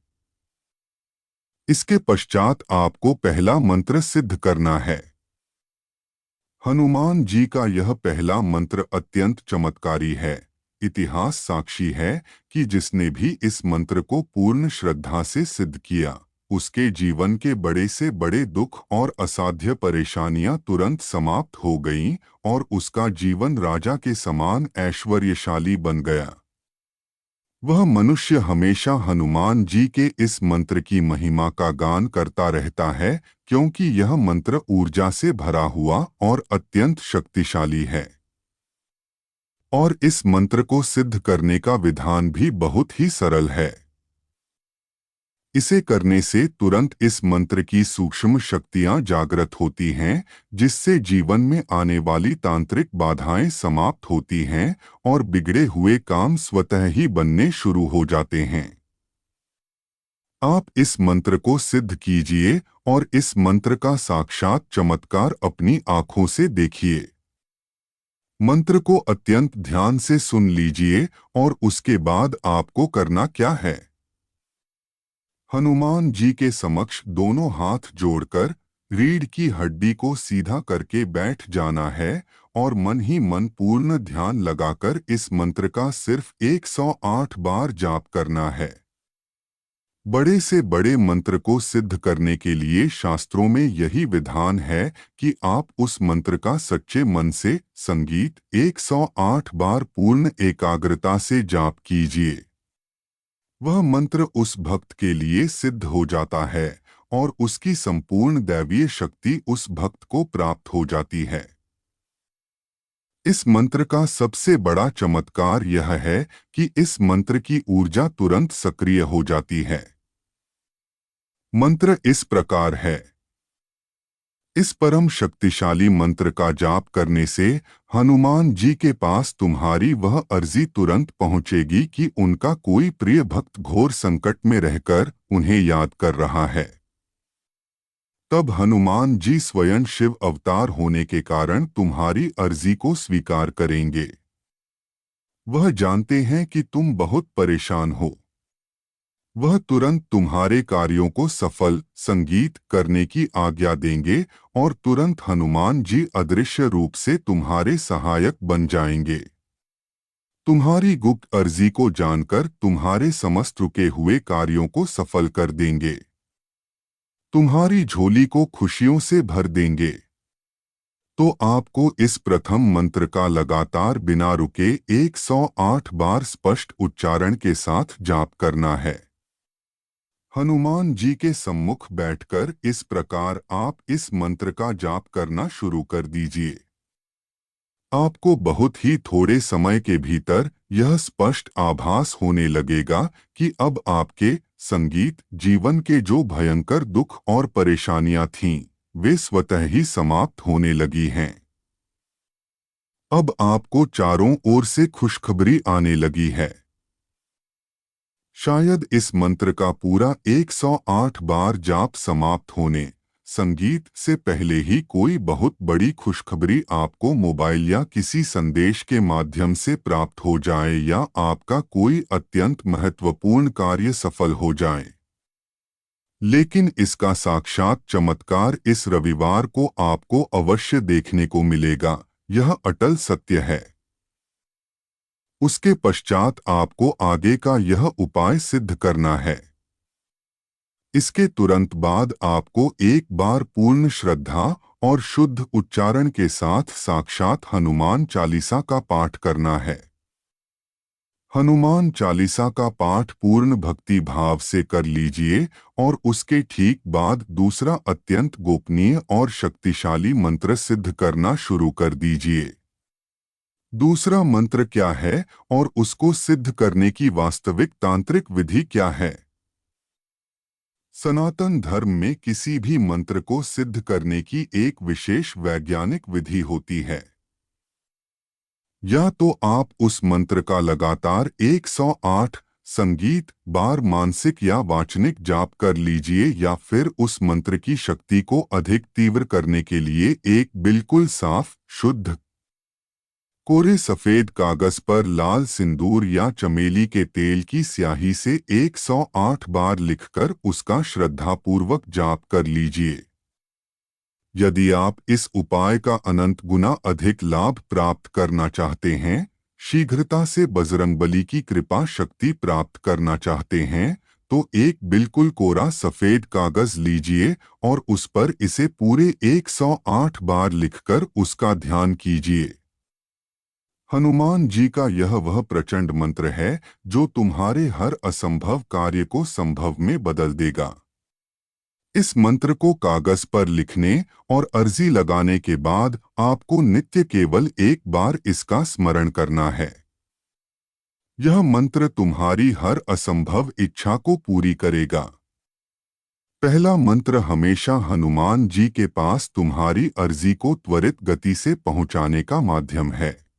इसके पश्चात आपको पहला मंत्र सिद्ध करना है। हनुमान जी का यह पहला मंत्र अत्यंत चमत्कारी है। इतिहास साक्षी है कि जिसने भी इस मंत्र को पूर्ण श्रद्धा से सिद्ध किया, उसके जीवन के बड़े से बड़े दुख और असाध्य परेशानियां तुरंत समाप्त हो गईं और उसका जीवन राजा के समान ऐश्वर्यशाली बन गया। वह मनुष्य हमेशा हनुमान जी के इस मंत्र की महिमा का गान करता रहता है, क्योंकि यह मंत्र ऊर्जा से भरा हुआ और अत्यंत शक्तिशाली है। और इस मंत्र को सिद्ध करने का विधान भी बहुत ही सरल है। इसे करने से तुरंत इस मंत्र की सूक्ष्म शक्तियां जागृत होती हैं, जिससे जीवन में आने वाली तांत्रिक बाधाएं समाप्त होती हैं और बिगड़े हुए काम स्वतः ही बनने शुरू हो जाते हैं। आप इस मंत्र को सिद्ध कीजिए और इस मंत्र का साक्षात चमत्कार अपनी आंखों से देखिए। मंत्र को अत्यंत ध्यान से सुन लीजिए और उसके बाद आपको करना क्या है। हनुमान जी के समक्ष दोनों हाथ जोड़कर रीढ़ की हड्डी को सीधा करके बैठ जाना है और मन ही मन पूर्ण ध्यान लगाकर इस मंत्र का सिर्फ 108 बार जाप करना है। बड़े से बड़े मंत्र को सिद्ध करने के लिए शास्त्रों में यही विधान है कि आप उस मंत्र का सच्चे मन से संगीत 108 बार पूर्ण एकाग्रता से जाप कीजिए। वह मंत्र उस भक्त के लिए सिद्ध हो जाता है और उसकी संपूर्ण दैवीय शक्ति उस भक्त को प्राप्त हो जाती है। इस मंत्र का सबसे बड़ा चमत्कार यह है कि इस मंत्र की ऊर्जा तुरंत सक्रिय हो जाती है। मंत्र इस प्रकार है। इस परम शक्तिशाली मंत्र का जाप करने से हनुमान जी के पास तुम्हारी वह अर्जी तुरंत पहुंचेगी कि उनका कोई प्रिय भक्त घोर संकट में रहकर उन्हें याद कर रहा है। तब हनुमान जी स्वयं शिव अवतार होने के कारण तुम्हारी अर्जी को स्वीकार करेंगे। वह जानते हैं कि तुम बहुत परेशान हो। वह तुरंत तुम्हारे कार्यों को सफल संगीत करने की आज्ञा देंगे और तुरंत हनुमान जी अदृश्य रूप से तुम्हारे सहायक बन जाएंगे। तुम्हारी गुप्त अर्जी को जानकर तुम्हारे समस्त रुके हुए कार्यों को सफल कर देंगे। तुम्हारी झोली को खुशियों से भर देंगे। तो आपको इस प्रथम मंत्र का लगातार बिना रुके 108 बार स्पष्ट उच्चारण के साथ जाप करना है। हनुमान जी के सम्मुख बैठकर इस प्रकार आप इस मंत्र का जाप करना शुरू कर दीजिए। आपको बहुत ही थोड़े समय के भीतर यह स्पष्ट आभास होने लगेगा कि अब आपके संगीत जीवन के जो भयंकर दुख और परेशानियां थीं, वे स्वतः ही समाप्त होने लगी हैं। अब आपको चारों ओर से खुशखबरी आने लगी है। शायद इस मंत्र का पूरा 108 बार जाप समाप्त होने संगीत से पहले ही कोई बहुत बड़ी खुशखबरी आपको मोबाइल या किसी संदेश के माध्यम से प्राप्त हो जाए या आपका कोई अत्यंत महत्वपूर्ण कार्य सफल हो जाए। लेकिन इसका साक्षात चमत्कार इस रविवार को आपको अवश्य देखने को मिलेगा, यह अटल सत्य है। उसके पश्चात आपको आगे का यह उपाय सिद्ध करना है। इसके तुरंत बाद आपको एक बार पूर्ण श्रद्धा और शुद्ध उच्चारण के साथ साक्षात हनुमान चालीसा का पाठ करना है। हनुमान चालीसा का पाठ पूर्ण भक्ति भाव से कर लीजिए और उसके ठीक बाद दूसरा अत्यंत गोपनीय और शक्तिशाली मंत्र सिद्ध करना शुरू कर दीजिए। दूसरा मंत्र क्या है और उसको सिद्ध करने की वास्तविक तांत्रिक विधि क्या है? सनातन धर्म में किसी भी मंत्र को सिद्ध करने की एक विशेष वैज्ञानिक विधि होती है। या तो आप उस मंत्र का लगातार 108 संगीत बार मानसिक या वाचनिक जाप कर लीजिए या फिर उस मंत्र की शक्ति को अधिक तीव्र करने के लिए एक बिल्कुल साफ शुद्ध कोरे सफेद कागज पर लाल सिंदूर या चमेली के तेल की स्याही से 108 बार लिखकर उसका श्रद्धापूर्वक जाप कर लीजिए। यदि आप इस उपाय का अनंत गुना अधिक लाभ प्राप्त करना चाहते हैं, शीघ्रता से बजरंगबली की कृपा शक्ति प्राप्त करना चाहते हैं, तो एक बिल्कुल कोरा सफेद कागज लीजिए और उस पर इसे पूरे 108 बार लिखकर उसका ध्यान कीजिए। हनुमान जी का यह वह प्रचंड मंत्र है जो तुम्हारे हर असंभव कार्य को संभव में बदल देगा। इस मंत्र को कागज पर लिखने और अर्जी लगाने के बाद आपको नित्य केवल एक बार इसका स्मरण करना है। यह मंत्र तुम्हारी हर असंभव इच्छा को पूरी करेगा। पहला मंत्र हमेशा हनुमान जी के पास तुम्हारी अर्जी को त्वरित गति से पहुंचाने का माध्यम है।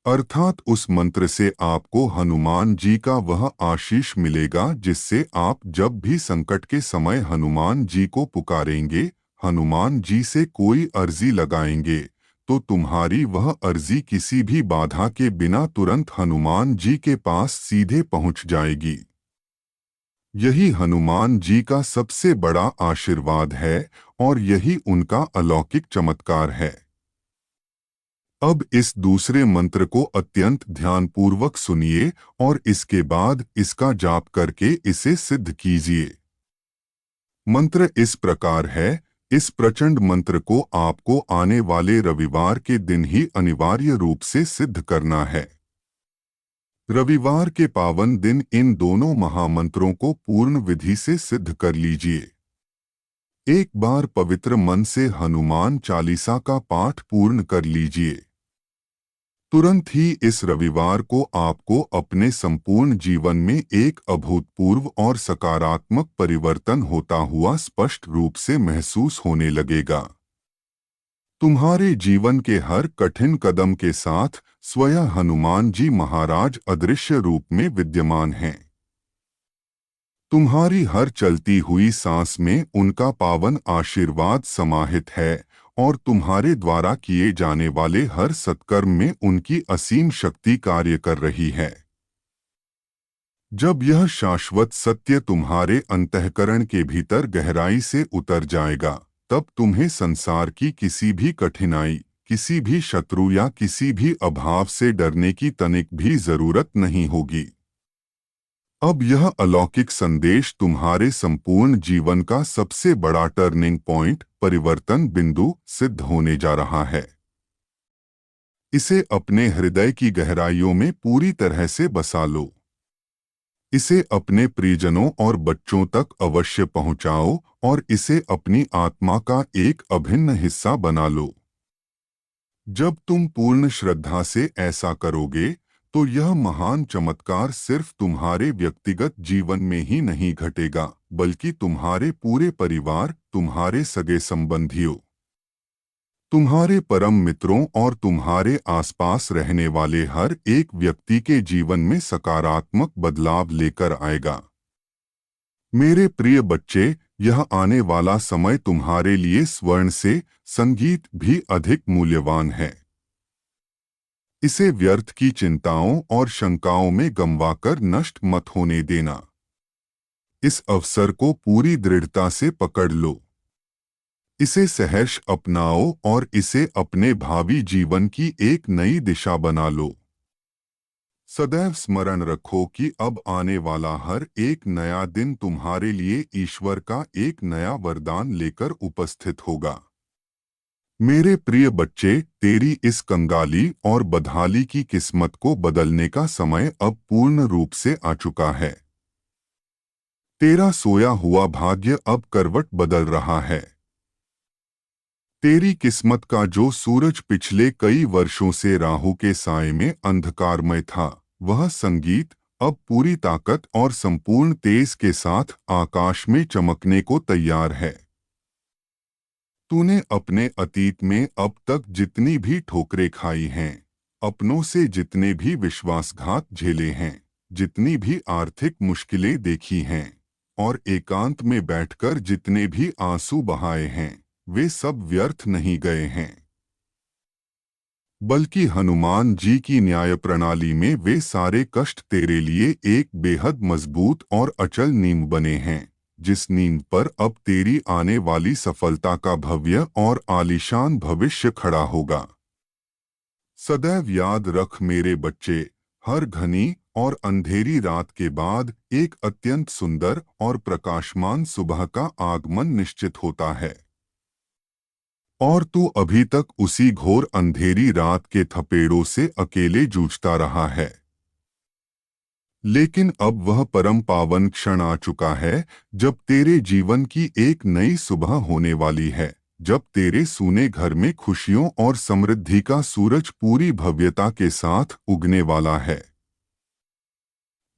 अर्थात उस मंत्र से आपको हनुमान जी का वह आशीष मिलेगा जिससे आप जब भी संकट के समय हनुमान जी को पुकारेंगे, हनुमान जी से कोई अर्जी लगाएंगे, तो तुम्हारी वह अर्जी किसी भी बाधा के बिना तुरंत हनुमान जी के पास सीधे पहुंच जाएगी। यही हनुमान जी का सबसे बड़ा आशीर्वाद है और यही उनका अलौकिक चमत्कार है। अब इस दूसरे मंत्र को अत्यंत ध्यानपूर्वक सुनिए और इसके बाद इसका जाप करके इसे सिद्ध कीजिए। मंत्र इस प्रकार है। इस प्रचंड मंत्र को आपको आने वाले रविवार के दिन ही अनिवार्य रूप से सिद्ध करना है। रविवार के पावन दिन इन दोनों महामंत्रों को पूर्ण विधि से सिद्ध कर लीजिए। एक बार पवित्र मन से हनुमान चालीसा का पाठ पूर्ण कर लीजिए। तुरंत ही इस रविवार को आपको अपने संपूर्ण जीवन में एक अभूतपूर्व और सकारात्मक परिवर्तन होता हुआ स्पष्ट रूप से महसूस होने लगेगा। तुम्हारे जीवन के हर कठिन कदम के साथ स्वयं हनुमान जी महाराज अदृश्य रूप में विद्यमान हैं। तुम्हारी हर चलती हुई सांस में उनका पावन आशीर्वाद समाहित है और तुम्हारे द्वारा किए जाने वाले हर सत्कर्म में उनकी असीम शक्ति कार्य कर रही है। जब यह शाश्वत सत्य तुम्हारे अंतःकरण के भीतर गहराई से उतर जाएगा, तब तुम्हें संसार की किसी भी कठिनाई, किसी भी शत्रु या किसी भी अभाव से डरने की तनिक भी जरूरत नहीं होगी। अब यह अलौकिक संदेश तुम्हारे संपूर्ण जीवन का सबसे बड़ा टर्निंग पॉइंट, परिवर्तन बिंदु सिद्ध होने जा रहा है। इसे अपने हृदय की गहराइयों में पूरी तरह से बसा लो। इसे अपने प्रियजनों और बच्चों तक अवश्य पहुंचाओ और इसे अपनी आत्मा का एक अभिन्न हिस्सा बना लो। जब तुम पूर्ण श्रद्धा से ऐसा करोगे, तो यह महान चमत्कार सिर्फ तुम्हारे व्यक्तिगत जीवन में ही नहीं घटेगा, बल्कि तुम्हारे पूरे परिवार, तुम्हारे सगे संबंधियों, तुम्हारे परम मित्रों और तुम्हारे आसपास रहने वाले हर एक व्यक्ति के जीवन में सकारात्मक बदलाव लेकर आएगा। मेरे प्रिय बच्चे, यह आने वाला समय तुम्हारे लिए स्वर्ण से संगीत भी अधिक मूल्यवान है। इसे व्यर्थ की चिंताओं और शंकाओं में गंवाकर नष्ट मत होने देना। इस अवसर को पूरी दृढ़ता से पकड़ लो। इसे सहर्ष अपनाओ और इसे अपने भावी जीवन की एक नई दिशा बना लो। सदैव स्मरण रखो कि अब आने वाला हर एक नया दिन तुम्हारे लिए ईश्वर का एक नया वरदान लेकर उपस्थित होगा। मेरे प्रिय बच्चे, तेरी इस कंगाली और बदहाली की किस्मत को बदलने का समय अब पूर्ण रूप से आ चुका है। तेरा सोया हुआ भाग्य अब करवट बदल रहा है। तेरी किस्मत का जो सूरज पिछले कई वर्षों से राहु के साए में अंधकारमय था, वह संगीत अब पूरी ताकत और संपूर्ण तेज के साथ आकाश में चमकने को तैयार है। तूने अपने अतीत में अब तक जितनी भी ठोकरें खाई हैं, अपनों से जितने भी विश्वासघात झेले हैं, जितनी भी आर्थिक मुश्किलें देखी हैं और एकांत में बैठकर जितने भी आंसू बहाए हैं, वे सब व्यर्थ नहीं गए हैं। बल्कि हनुमान जी की न्याय प्रणाली में वे सारे कष्ट तेरे लिए एक बेहद मजबूत और अचल नींव बने हैं, जिस नींव पर अब तेरी आने वाली सफलता का भव्य और आलीशान भविष्य खड़ा होगा। सदैव याद रख मेरे बच्चे, हर घनी और अंधेरी रात के बाद एक अत्यंत सुंदर और प्रकाशमान सुबह का आगमन निश्चित होता है। और तू अभी तक उसी घोर अंधेरी रात के थपेड़ों से अकेले जूझता रहा है। लेकिन अब वह परम पावन क्षण आ चुका है, जब तेरे जीवन की एक नई सुबह होने वाली है, जब तेरे सूने घर में खुशियों और समृद्धि का सूरज पूरी भव्यता के साथ उगने वाला है।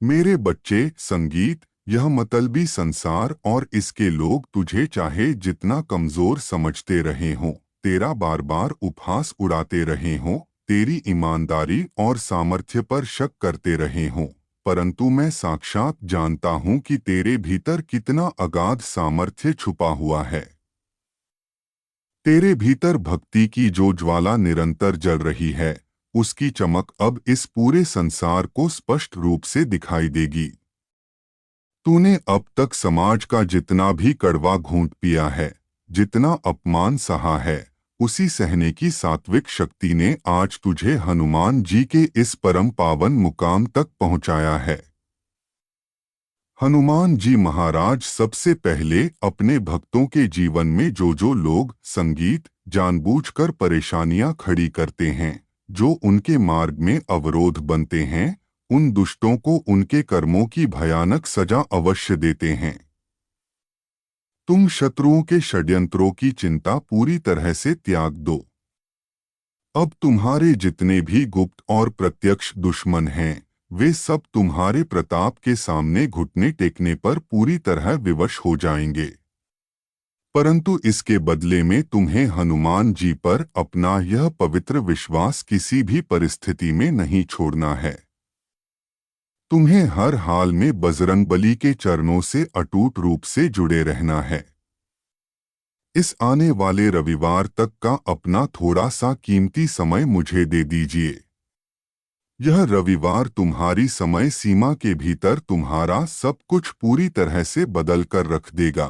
मेरे बच्चे, संगीत, यह मतलबी संसार और इसके लोग तुझे चाहे जितना कमजोर समझते रहे हों, तेरा बार बार उपहास उड़ाते रहे हों, तेरी ईमानदारी और सामर्थ्य पर शक करते रहे हों, परंतु मैं साक्षात जानता हूं कि तेरे भीतर कितना अगाध सामर्थ्य छुपा हुआ है। तेरे भीतर भक्ति की जो ज्वाला निरंतर जल रही है, उसकी चमक अब इस पूरे संसार को स्पष्ट रूप से दिखाई देगी। तूने अब तक समाज का जितना भी कड़वा घूंट पिया है, जितना अपमान सहा है, उसी सहने की सात्विक शक्ति ने आज तुझे हनुमान जी के इस परम पावन मुकाम तक पहुंचाया है। हनुमान जी महाराज सबसे पहले अपने भक्तों के जीवन में जो लोग संगीत जानबूझकर परेशानियां खड़ी करते हैं, जो उनके मार्ग में अवरोध बनते हैं, उन दुष्टों को उनके कर्मों की भयानक सजा अवश्य देते हैं। तुम शत्रुओं के षड्यंत्रों की चिंता पूरी तरह से त्याग दो। अब तुम्हारे जितने भी गुप्त और प्रत्यक्ष दुश्मन हैं, वे सब तुम्हारे प्रताप के सामने घुटने टेकने पर पूरी तरह विवश हो जाएंगे। परंतु इसके बदले में तुम्हें हनुमान जी पर अपना यह पवित्र विश्वास किसी भी परिस्थिति में नहीं छोड़ना है। तुम्हें हर हाल में बजरंगबली के चरणों से अटूट रूप से जुड़े रहना है। इस आने वाले रविवार तक का अपना थोड़ा सा कीमती समय मुझे दे दीजिए। यह रविवार तुम्हारी समय सीमा के भीतर तुम्हारा सब कुछ पूरी तरह से बदल कर रख देगा।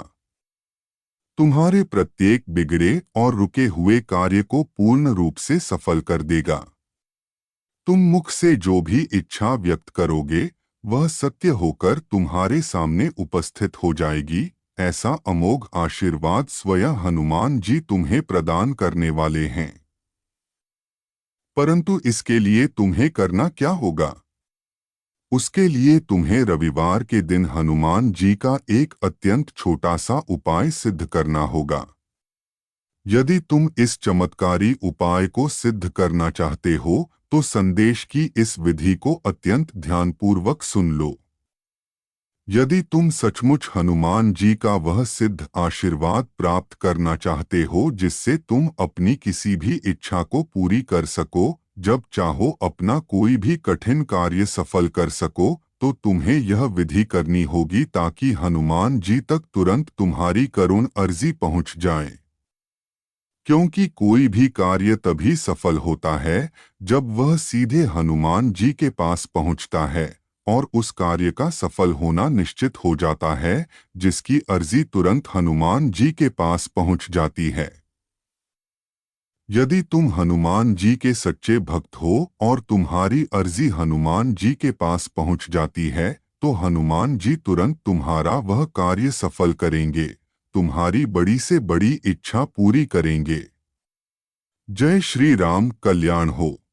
तुम्हारे प्रत्येक बिगड़े और रुके हुए कार्य को पूर्ण रूप से सफल कर देगा। तुम मुख से जो भी इच्छा व्यक्त करोगे, वह सत्य होकर तुम्हारे सामने उपस्थित हो जाएगी। ऐसा अमोघ आशीर्वाद स्वयं हनुमान जी तुम्हें प्रदान करने वाले हैं। परंतु इसके लिए तुम्हें करना क्या होगा? उसके लिए तुम्हें रविवार के दिन हनुमान जी का एक अत्यंत छोटा सा उपाय सिद्ध करना होगा। यदि तुम इस चमत्कारी उपाय को सिद्ध करना चाहते हो, तो संदेश की इस विधि को अत्यंत ध्यानपूर्वक सुन लो। यदि तुम सचमुच हनुमान जी का वह सिद्ध आशीर्वाद प्राप्त करना चाहते हो जिससे तुम अपनी किसी भी इच्छा को पूरी कर सको, जब चाहो अपना कोई भी कठिन कार्य सफल कर सको, तो तुम्हें यह विधि करनी होगी ताकि हनुमान जी तक तुरंत तुम्हारी करुण अर्जी पहुंच जाए। क्योंकि कोई भी कार्य तभी सफल होता है जब वह सीधे हनुमान जी के पास पहुंचता है, और उस कार्य का सफल होना निश्चित हो जाता है जिसकी अर्जी तुरंत हनुमान जी के पास पहुंच जाती है। यदि तुम हनुमान जी के सच्चे भक्त हो और तुम्हारी अर्जी हनुमान जी के पास पहुंच जाती है, तो हनुमान जी तुरंत तुम्हारा वह कार्य सफल करेंगे, तुम्हारी बड़ी से बड़ी इच्छा पूरी करेंगे। जय श्री राम, कल्याण हो।